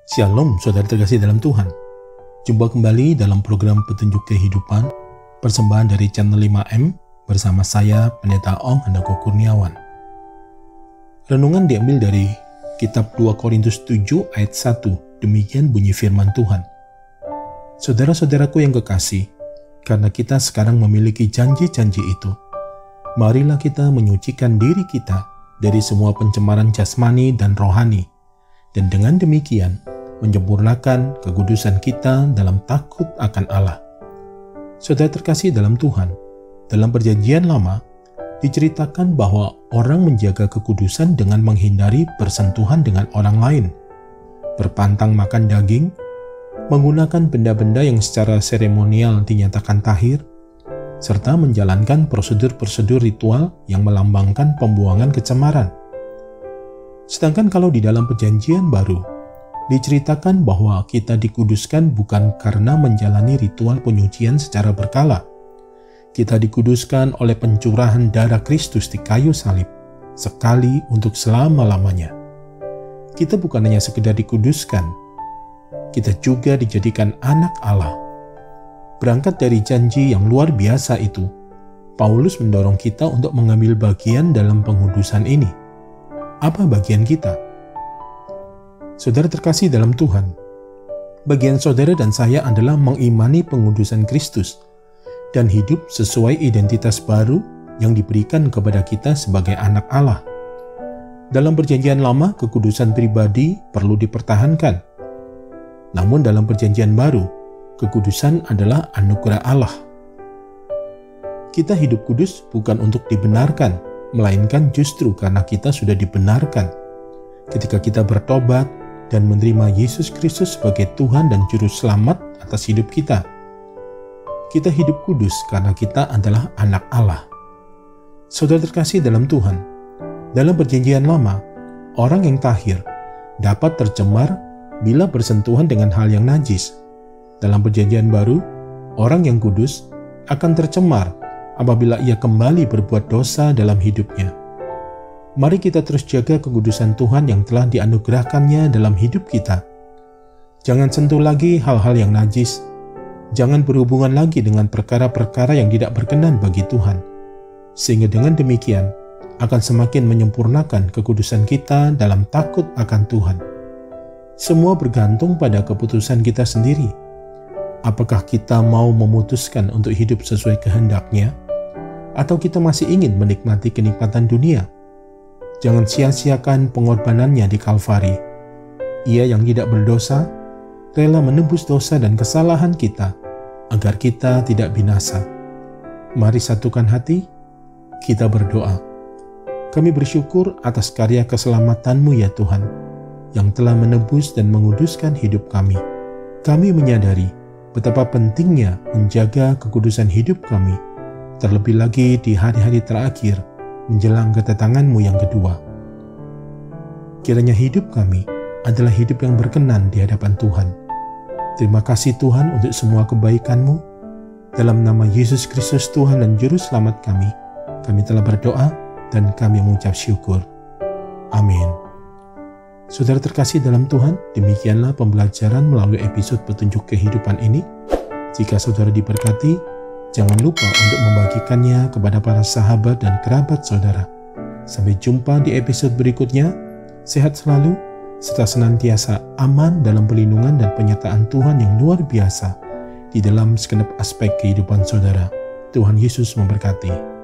Shalom saudara terkasih dalam Tuhan. Jumpa kembali dalam program Petunjuk Kehidupan, persembahan dari channel 5M bersama saya Pendeta Ong Handoko Kurniawan. Renungan diambil dari kitab 2 Korintus 7 ayat 1, demikian bunyi firman Tuhan. Saudara-saudaraku yang kekasih, karena kita sekarang memiliki janji-janji itu, marilah kita menyucikan diri kita dari semua pencemaran jasmani dan rohani, dan dengan demikian menyempurnakan kekudusan kita dalam takut akan Allah. Saudara terkasih dalam Tuhan, dalam Perjanjian Lama diceritakan bahwa orang menjaga kekudusan dengan menghindari bersentuhan dengan orang lain, berpantang makan daging, menggunakan benda-benda yang secara seremonial dinyatakan tahir, serta menjalankan prosedur-prosedur ritual yang melambangkan pembuangan kecemaran. Sedangkan kalau di dalam Perjanjian Baru diceritakan bahwa kita dikuduskan bukan karena menjalani ritual penyucian secara berkala. Kita dikuduskan oleh pencurahan darah Kristus di kayu salib, sekali untuk selama-lamanya. Kita bukan hanya sekedar dikuduskan, kita juga dijadikan anak Allah. Berangkat dari janji yang luar biasa itu, Paulus mendorong kita untuk mengambil bagian dalam pengudusan ini. Apa bagian kita? Saudara terkasih dalam Tuhan, bagian saudara dan saya adalah mengimani pengudusan Kristus dan hidup sesuai identitas baru yang diberikan kepada kita sebagai anak Allah. Dalam Perjanjian Lama, kekudusan pribadi perlu dipertahankan. Namun dalam Perjanjian Baru, kekudusan adalah anugerah Allah. Kita hidup kudus bukan untuk dibenarkan, melainkan justru karena kita sudah dibenarkan. Ketika kita bertobat dan menerima Yesus Kristus sebagai Tuhan dan Juru Selamat atas hidup kita. Kita hidup kudus karena kita adalah anak Allah. Saudara terkasih dalam Tuhan, dalam Perjanjian Lama, orang yang tahir dapat tercemar bila bersentuhan dengan hal yang najis. Dalam Perjanjian Baru, orang yang kudus akan tercemar apabila ia kembali berbuat dosa dalam hidupnya. Mari kita terus jaga kekudusan Tuhan yang telah dianugerahkannya dalam hidup kita. Jangan sentuh lagi hal-hal yang najis. Jangan berhubungan lagi dengan perkara-perkara yang tidak berkenan bagi Tuhan. Sehingga dengan demikian akan semakin menyempurnakan kekudusan kita dalam takut akan Tuhan. Semua bergantung pada keputusan kita sendiri. Apakah kita mau memutuskan untuk hidup sesuai kehendak-Nya, atau kita masih ingin menikmati kenikmatan dunia? Jangan sia-siakan pengorbanannya di Kalvari. Ia yang tidak berdosa, rela menebus dosa dan kesalahan kita, agar kita tidak binasa. Mari satukan hati, kita berdoa. Kami bersyukur atas karya keselamatan-Mu ya Tuhan, yang telah menebus dan menguduskan hidup kami. Kami menyadari betapa pentingnya menjaga kekudusan hidup kami, terlebih lagi di hari-hari terakhir, menjelang kedatangan-Mu yang kedua. Kiranya hidup kami adalah hidup yang berkenan di hadapan Tuhan. Terima kasih Tuhan untuk semua kebaikan-Mu. Dalam nama Yesus Kristus Tuhan dan Juru Selamat kami telah berdoa dan kami mengucap syukur. Amin. Saudara terkasih dalam Tuhan, demikianlah pembelajaran melalui episode Petunjuk Kehidupan ini. Jika saudara diberkati, jangan lupa untuk membagikannya kepada para sahabat dan kerabat saudara. Sampai jumpa di episode berikutnya. Sehat selalu, serta senantiasa aman dalam perlindungan dan penyertaan Tuhan yang luar biasa di dalam segenap aspek kehidupan saudara. Tuhan Yesus memberkati.